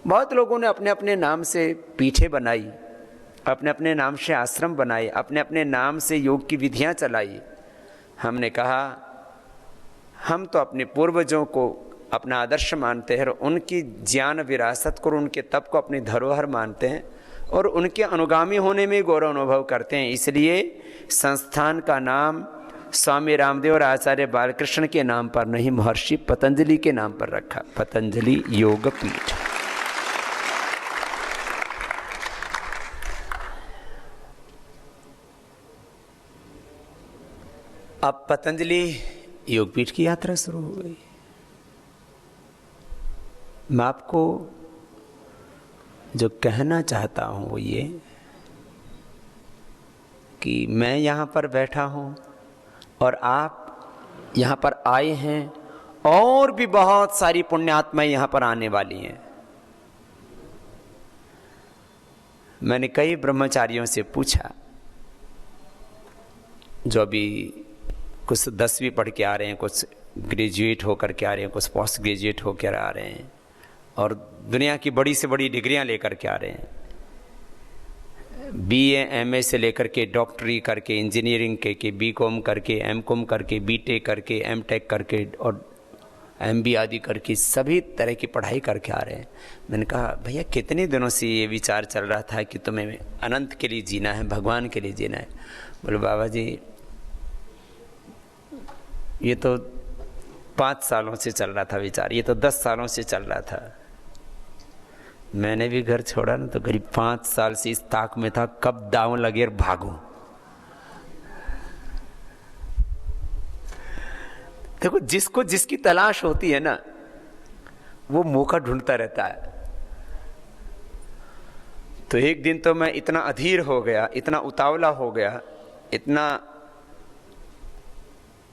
बहुत लोगों ने अपने अपने नाम से पीठें बनाई, अपने अपने नाम से आश्रम बनाए, अपने अपने नाम से योग की विधियां चलाई। हमने कहा हम तो अपने पूर्वजों को अपना आदर्श मानते हैं और उनकी ज्ञान विरासत को, उनके तप को अपनी धरोहर मानते हैं और उनके अनुगामी होने में गौरव अनुभव करते हैं। इसलिए संस्थान का नाम स्वामी रामदेव और आचार्य बालकृष्ण के नाम पर नहीं, महर्षि पतंजलि के नाम पर रखा, पतंजलि योग पीठ। अब पतंजलि योगपीठ की यात्रा शुरू हो गई। मैं आपको जो कहना चाहता हूं वो ये कि मैं यहाँ पर बैठा हूं और आप यहाँ पर आए हैं, और भी बहुत सारी पुण्यात्माएं यहाँ पर आने वाली हैं। मैंने कई ब्रह्मचारियों से पूछा जो अभी कुछ 10वीं पढ़ के आ रहे हैं, कुछ ग्रेजुएट होकर के आ रहे हैं, कुछ पोस्ट ग्रेजुएट होकर आ रहे हैं और दुनिया की बड़ी से बड़ी डिग्रियां लेकर के आ रहे हैं। BA MA से लेकर के डॉक्टरी करके, इंजीनियरिंग के BCom करके, MCom करके, BTech करके, MTech करके और MB आदि करके सभी तरह की पढ़ाई करके आ रहे हैं। मैंने कहा भैया कितने दिनों से ये विचार चल रहा था कि तुम्हें अनंत के लिए जीना है, भगवान के लिए जीना है। बोले बाबा जी ये तो 5 सालों से चल रहा था विचार, ये तो 10 सालों से चल रहा था। मैंने भी घर छोड़ा ना तो करीब 5 साल से इस ताक में था कब दांव लगे और भागूं। देखो जिसको जिसकी तलाश होती है ना वो मौका ढूंढता रहता है। तो एक दिन तो मैं इतना अधीर हो गया, इतना उतावला हो गया, इतना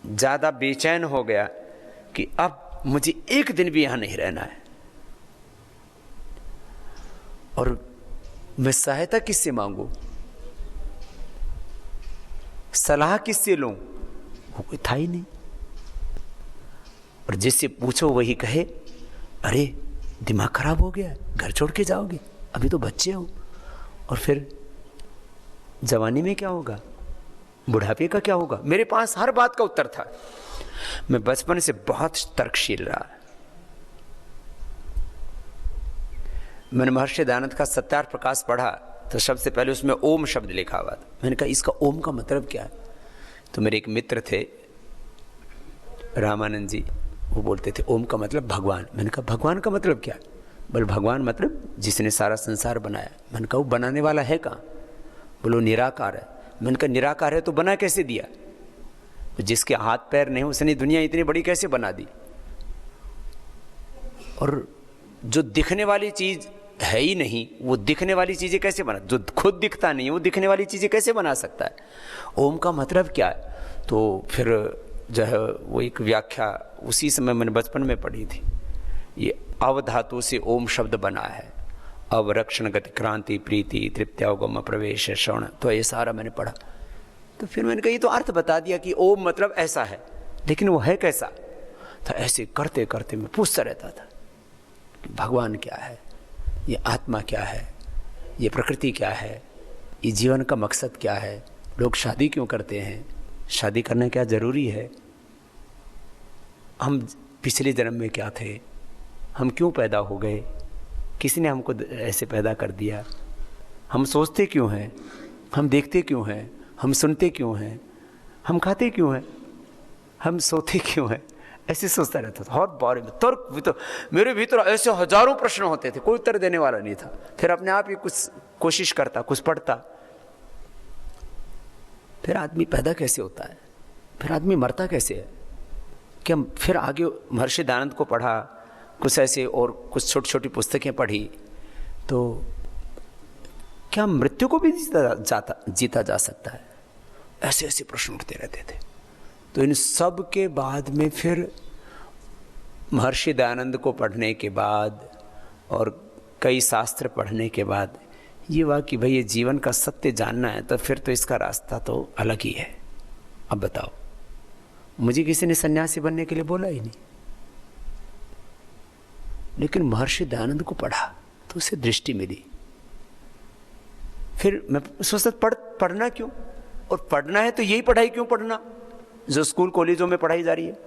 ज्यादा बेचैन हो गया कि अब मुझे एक दिन भी यहां नहीं रहना है। और मैं सहायता किससे मांगू, सलाह किससे लूं, वो कोई था ही नहीं। और जिससे पूछो वही कहे अरे दिमाग खराब हो गया, घर छोड़ के जाओगे, अभी तो बच्चे हो, और फिर जवानी में क्या होगा, बुढ़ापे का क्या होगा। मेरे पास हर बात का उत्तर था। मैं बचपन से बहुत तर्कशील रहा। मैंने महर्षि दयानंद का सत्यार्थ प्रकाश पढ़ा तो सबसे पहले उसमें ओम शब्द लिखा हुआ था। मैंने कहा इसका ओम का मतलब क्या है। तो मेरे एक मित्र थे रामानंद जी, वो बोलते थे ओम का मतलब भगवान। मैंने कहा भगवान का मतलब क्या है। बोले भगवान मतलब जिसने सारा संसार बनाया। मैंने कहा वो बनाने वाला है कहाँ। बोलो निराकार है। मैंने कहा निराकार है तो बना कैसे दिया, जिसके हाथ पैर नहीं उसने दुनिया इतनी बड़ी कैसे बना दी। और जो दिखने वाली चीज है ही नहीं वो दिखने वाली चीजें कैसे बना, जो खुद दिखता नहीं है वो दिखने वाली चीजें कैसे बना सकता है। ओम का मतलब क्या है। तो फिर जो है वो एक व्याख्या उसी समय मैंने बचपन में पढ़ी थी। ये अवधातु से ओम शब्द बना है, अवरक्षण गति क्रांति प्रीति तृप्त्यागम प्रवेश श्रवण। तो ये सारा मैंने पढ़ा। तो फिर मैंने कहा ये तो अर्थ बता दिया कि ओम मतलब ऐसा है, लेकिन वो है कैसा। तो ऐसे करते करते मैं पूछता रहता था कि भगवान क्या है, ये आत्मा क्या है, ये प्रकृति क्या है, ये जीवन का मकसद क्या है, लोग शादी क्यों करते हैं, शादी करना क्या जरूरी है, हम पिछले जन्म में क्या थे, हम क्यों पैदा हो गए, किसी ने हमको ऐसे पैदा कर दिया, हम सोचते क्यों हैं, हम देखते क्यों हैं, हम सुनते क्यों हैं, हम खाते क्यों हैं, हम सोते क्यों हैं। ऐसे सोचता रहता था। और बारे में तर्क भी तो मेरे भीतर ऐसे हजारों प्रश्न होते थे, कोई उत्तर देने वाला नहीं था। फिर अपने आप ही कुछ कोशिश करता, कुछ पढ़ता। फिर आदमी पैदा कैसे होता है, फिर आदमी मरता कैसे है। कि हम फिर आगे महर्षि दयानंद को पढ़ा, कुछ ऐसे और कुछ छोटी छोटी पुस्तकें पढ़ी। तो क्या मृत्यु को भी जीता जा सकता है, ऐसे ऐसे प्रश्न उठते रहते थे। तो इन सब के बाद में फिर महर्षि दयानंद को पढ़ने के बाद और कई शास्त्र पढ़ने के बाद ये हुआ कि भाई ये जीवन का सत्य जानना है तो फिर तो इसका रास्ता तो अलग ही है। अब बताओ, मुझे किसी ने सन्यासी बनने के लिए बोला ही नहीं, लेकिन महर्षि दयानंद को पढ़ा तो उसे दृष्टि मिली। फिर मैं सोचता पढ़ना क्यों, और पढ़ना है तो यही पढ़ाई क्यों पढ़ना जो स्कूल कॉलेजों में पढ़ाई जा रही है।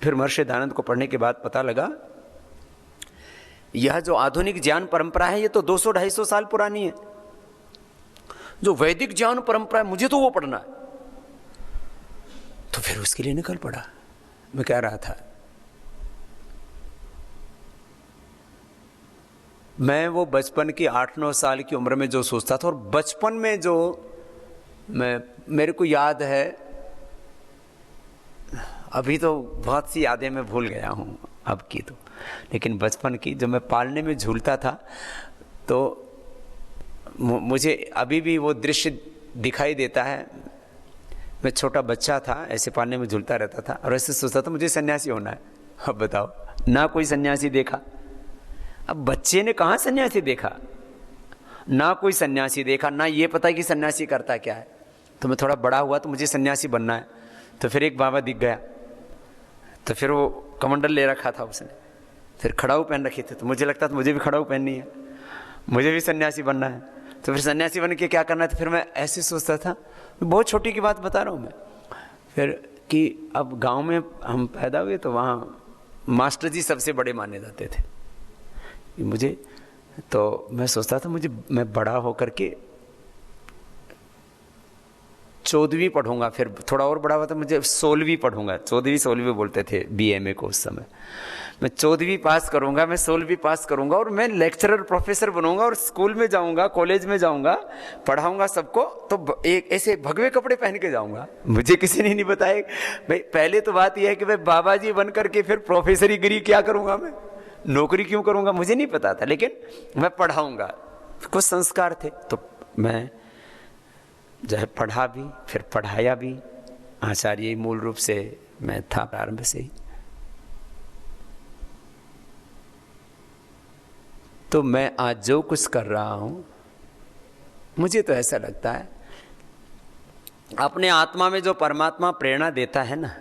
फिर महर्षि दयानंद को पढ़ने के बाद पता लगा यह जो आधुनिक ज्ञान परंपरा है ये तो 200-250 साल पुरानी है। जो वैदिक ज्ञान परंपरा है मुझे तो वो पढ़ना है। तो फिर उसके लिए निकल पड़ा। मैं कह रहा था मैं वो बचपन की 8-9 साल की उम्र में जो सोचता था, और बचपन में जो मेरे को याद है, अभी तो बहुत सी यादें मैं भूल गया हूँ अब की तो, लेकिन बचपन की जो मैं पालने में झूलता था तो मुझे अभी भी वो दृश्य दिखाई देता है। मैं छोटा बच्चा था, ऐसे पालने में झूलता रहता था और ऐसे सोचता था मुझे सन्यासी होना है। अब बताओ, ना कोई सन्यासी देखा। अब बच्चे ने कहाँ सन्यासी देखा, ना कोई सन्यासी देखा, ना ये पता कि सन्यासी करता क्या है। तो मैं थोड़ा बड़ा हुआ तो मुझे सन्यासी बनना है, तो फिर एक बाबा दिख गया, तो फिर वो कमंडल ले रखा था उसने, फिर खड़ाऊ पहन रखे थे, तो मुझे लगता था मुझे भी खड़ाऊ पहननी है, मुझे भी सन्यासी बनना है। तो फिर सन्यासी बन के क्या करना है, तो फिर मैं ऐसे सोचता था। बहुत छोटी की बात बता रहा हूँ मैं। फिर कि अब गांव में हम पैदा हुए तो वहाँ मास्टर जी सबसे बड़े माने जाते थे मुझे। तो मैं सोचता था मैं बड़ा होकर के 14वीं पढ़ूंगा, फिर थोड़ा और बड़ा हुआ तो मुझे 16वीं पढ़ूंगा। 14वीं 16वीं बोलते थे BMA को उस समय। मैं 14वीं पास करूंगा, मैं 16वीं पास करूंगा और मैं लेक्चरर प्रोफेसर बनूंगा और स्कूल में जाऊंगा, कॉलेज में जाऊंगा, पढ़ाऊंगा सबको। तो एक ऐसे भगवे कपड़े पहन के जाऊंगा। मुझे किसी ने नहीं बताया भाई। पहले तो बात यह है कि भाई बाबा जी बन करके फिर प्रोफेसरी गिरी क्या करूंगा, मैं नौकरी क्यों करूंगा, मुझे नहीं पता था, लेकिन मैं पढ़ाऊंगा। कुछ संस्कार थे तो मैं जो है पढ़ा भी, फिर पढ़ाया भी। आचार्य मूल रूप से मैं था प्रारंभ से ही। तो मैं आज जो कुछ कर रहा हूं, मुझे तो ऐसा लगता है अपने आत्मा में जो परमात्मा प्रेरणा देता है ना,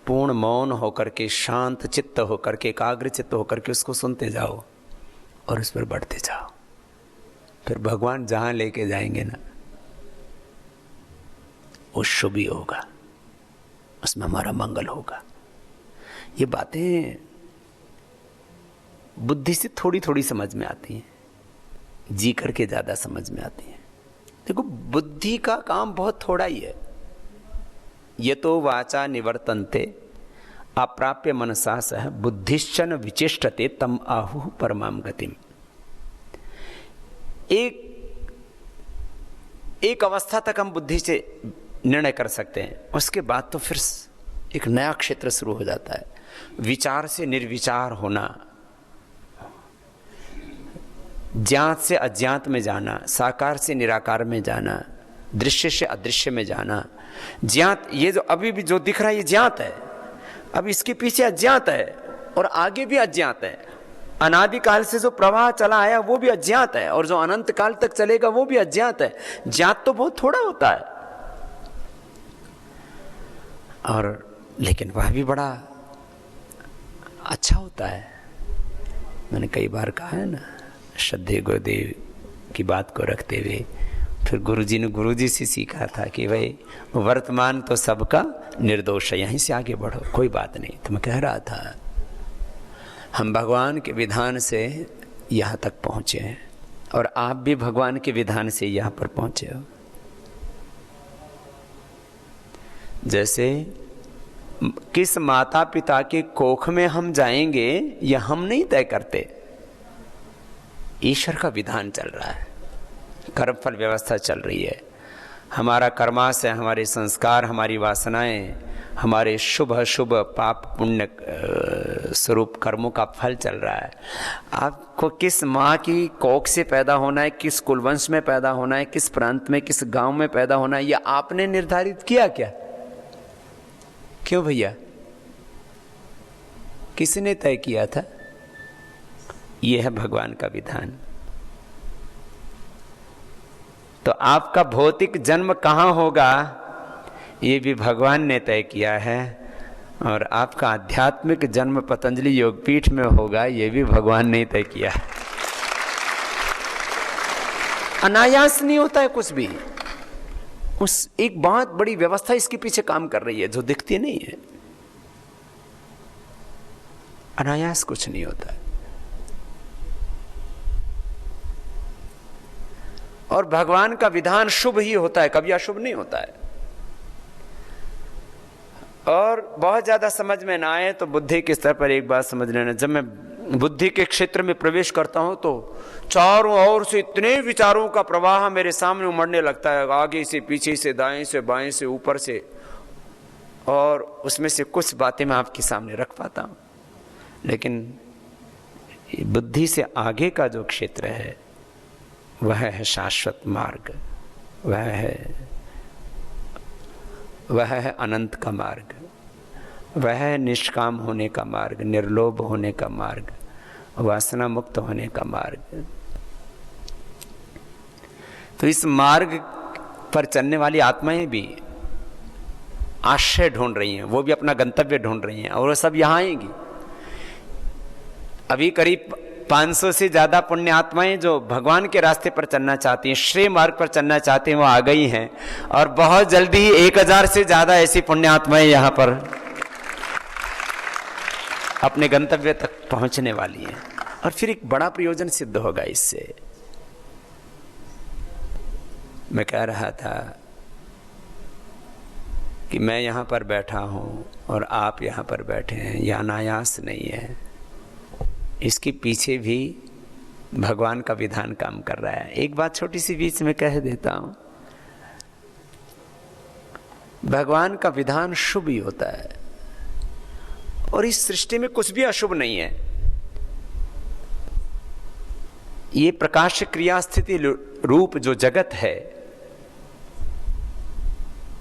पूर्ण मौन होकर के, शांत चित्त होकर के, एकाग्र चित्त होकर के उसको सुनते जाओ और उस पर बढ़ते जाओ। फिर भगवान जहां लेके जाएंगे ना वो शुभ ही होगा, उसमें हमारा मंगल होगा। ये बातें बुद्धि से थोड़ी थोड़ी समझ में आती हैं, जी करके ज्यादा समझ में आती हैं। देखो बुद्धि का काम बहुत थोड़ा ही है। ये तो वाचा निवर्तन्ते अप्राप्य मनसा सह बुद्धिश्चन विचेष्टते तम आहु परमाम गतिम। एक अवस्था तक हम बुद्धि से निर्णय कर सकते हैं, उसके बाद तो फिर एक नया क्षेत्र शुरू हो जाता है। विचार से निर्विचार होना, ज्ञात से अज्ञात में जाना, साकार से निराकार में जाना, दृश्य से अदृश्य में जाना। ज्ञात, ये जो अभी भी जो दिख रहा है ये ज्ञात है, अब इसके पीछे अज्ञात है और आगे भी अज्ञात है। अनादिकाल से जो प्रवाह चला आया वो भी अज्ञात है और जो अनंत काल तक चलेगा वो भी अज्ञात है। ज्ञात तो बहुत थोड़ा होता है, और लेकिन वह भी बड़ा अच्छा होता है। मैंने कई बार कहा है ना, श्रद्धेय गुरुदेव की बात को रखते हुए, फिर गुरुजी ने गुरुजी से सीखा था कि भाई वर्तमान तो सबका निर्दोष है, यहीं से आगे बढ़ो, कोई बात नहीं। तो मैं कह रहा था हम भगवान के विधान से यहाँ तक पहुँचे हैं और आप भी भगवान के विधान से यहाँ पर पहुँचे हो। जैसे किस माता पिता के कोख में हम जाएंगे यह हम नहीं तय करते, ईश्वर का विधान चल रहा है, कर्मफल व्यवस्था चल रही है। हमारा कर्माशय, हमारे संस्कार, हमारी वासनाएं, हमारे शुभ अशुभ पाप पुण्य स्वरूप कर्मों का फल चल रहा है। आपको किस माँ की कोख से पैदा होना है, किस कुलवंश में पैदा होना है, किस प्रांत में, किस गांव में पैदा होना है, यह आपने निर्धारित किया क्या? क्यों भैया, किसने तय किया था? यह है भगवान का विधान। तो आपका भौतिक जन्म कहाँ होगा ये भी भगवान ने तय किया है, और आपका आध्यात्मिक जन्म पतंजलि योगपीठ में होगा, ये भी भगवान ने तय किया। अनायास नहीं होता है कुछ भी। उस एक बहुत बड़ी व्यवस्था इसके पीछे काम कर रही है जो दिखती नहीं है। अनायास कुछ नहीं होता है। और भगवान का विधान शुभ ही होता है, कभी अशुभ नहीं होता है। और बहुत ज्यादा समझ में ना आए तो बुद्धि के स्तर पर एक बात समझ लेना, जब मैं बुद्धि के क्षेत्र में प्रवेश करता हूं तो चारों ओर से इतने विचारों का प्रवाह मेरे सामने उमड़ने लगता है, आगे से, पीछे से, दाएं से, बाएं से, ऊपर से, और उसमें से कुछ बातें मैं आपके सामने रख पाता हूं। लेकिन बुद्धि से आगे का जो क्षेत्र है वह है शाश्वत मार्ग, वह है अनंत का मार्ग, वह है निष्काम होने का मार्ग, निर्लोभ होने का मार्ग, वासना मुक्त होने का मार्ग। तो इस मार्ग पर चलने वाली आत्माएं भी आश्रय ढूंढ रही हैं, वो भी अपना गंतव्य ढूंढ रही हैं, और वो सब यहां आएंगी। अभी करीब 500 से ज्यादा पुण्य आत्माएं जो भगवान के रास्ते पर चलना चाहती हैं, श्रेय मार्ग पर चलना चाहती हैं, वो आ गई हैं। और बहुत जल्दी ही 1000 से ज्यादा ऐसी पुण्य आत्माएं यहां पर अपने गंतव्य तक पहुंचने वाली हैं। और फिर एक बड़ा प्रयोजन सिद्ध होगा इससे। मैं कह रहा था कि मैं यहां पर बैठा हूं और आप यहां पर बैठे हैं, यह अनायास नहीं है। इसके पीछे भी भगवान का विधान काम कर रहा है। एक बात छोटी सी बीच में कह देता हूं, भगवान का विधान शुभ ही होता है, और इस सृष्टि में कुछ भी अशुभ नहीं है। ये प्रकाश क्रिया स्थिति रूप जो जगत है,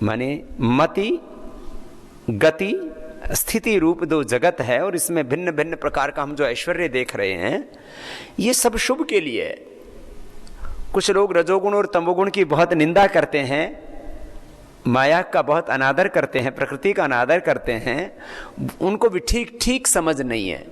माने मति गति स्थिति रूप दो जगत है, और इसमें भिन्न भिन्न प्रकार का हम जो ऐश्वर्य देख रहे हैं, ये सब शुभ के लिए है। कुछ लोग रजोगुण और तमोगुण की बहुत निंदा करते हैं, माया का बहुत अनादर करते हैं, प्रकृति का अनादर करते हैं, उनको भी ठीक ठीक समझ नहीं है।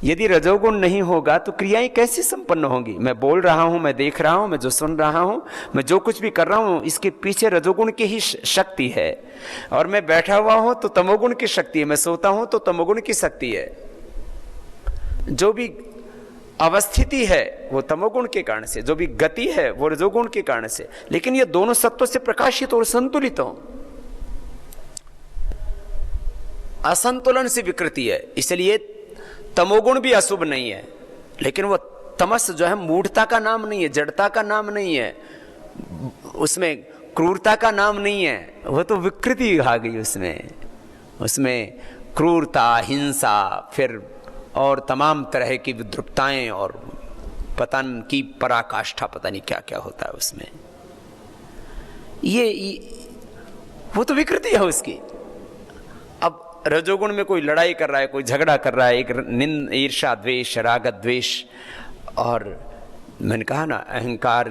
यदि रजोगुण नहीं होगा तो क्रियाएं कैसे संपन्न होंगी? मैं बोल रहा हूं, मैं देख रहा हूं, मैं जो सुन रहा हूं, मैं जो कुछ भी कर रहा हूं, इसके पीछे रजोगुण की ही शक्ति है। और मैं बैठा हुआ हूं तो तमोगुण की शक्ति है, मैं सोता हूं तो तमोगुण की शक्ति है। जो भी अवस्थिति है वो तमोगुण के कारण से, जो भी गति है वो रजोगुण के कारण से, लेकिन ये दोनों सत्वों से प्रकाशित और संतुलित हो। असंतुलन से विकृति है, इसलिए तमोगुण भी अशुभ नहीं है, लेकिन वो तमस जो है मूढ़ता का नाम नहीं है, जड़ता का नाम नहीं है, उसमें क्रूरता का नाम नहीं है, वो तो विकृति आ गई उसमें क्रूरता, हिंसा, फिर और तमाम तरह की विद्रुपताएं और पतन की पराकाष्ठा, पता नहीं क्या क्या होता है उसमें। वो तो विकृति है उसकी। अब रजोगुण में कोई लड़ाई कर रहा है, कोई झगड़ा कर रहा है, एक निंद, ईर्षा, द्वेष, राग, द्वेष, और मैंने कहा ना, अहंकार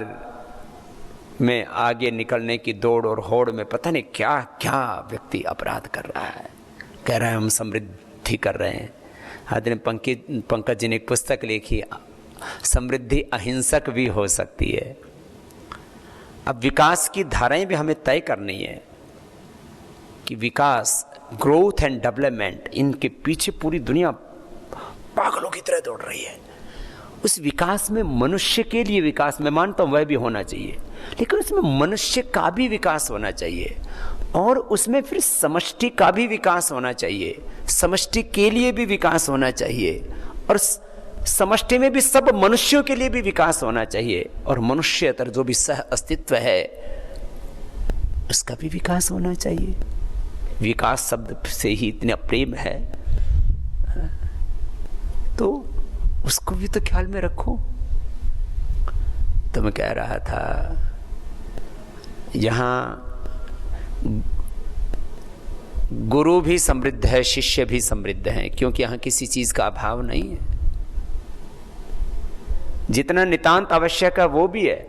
में आगे निकलने की दौड़ और होड़ में पता नहीं क्या क्या व्यक्ति अपराध कर रहा है, कह रहा है हम समृद्धि कर रहे हैं। आदि पंकज जी ने एक पुस्तक लिखी, समृद्धि अहिंसक भी हो सकती है। अब विकास की धाराएं भी हमें तय करनी है कि विकास, ग्रोथ एंड डेवलपमेंट, इनके पीछे पूरी दुनिया पागलों की तरह दौड़ रही है। उस विकास में मनुष्य के लिए विकास, मैं मानता हूं वह भी होना चाहिए, लेकिन उसमें मनुष्य का भी विकास होना चाहिए, और उसमें फिर समष्टि का भी विकास होना चाहिए, समष्टि के लिए भी विकास होना चाहिए, और समष्टि में भी सब मनुष्यों के लिए भी विकास होना चाहिए, और मनुष्यतर जो भी सह अस्तित्व है उसका भी विकास होना चाहिए। विकास शब्द से ही इतना प्रेम है, तो उसको भी तो ख्याल में रखो। तो मैं कह रहा था, यहां गुरु भी समृद्ध है, शिष्य भी समृद्ध है, क्योंकि यहां किसी चीज का अभाव नहीं है। जितना नितांत आवश्यक है वो भी है,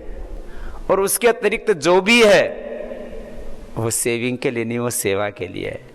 और उसके अतिरिक्त जो भी है वो सेविंग के लिए नहीं, वो सेवा के लिए है।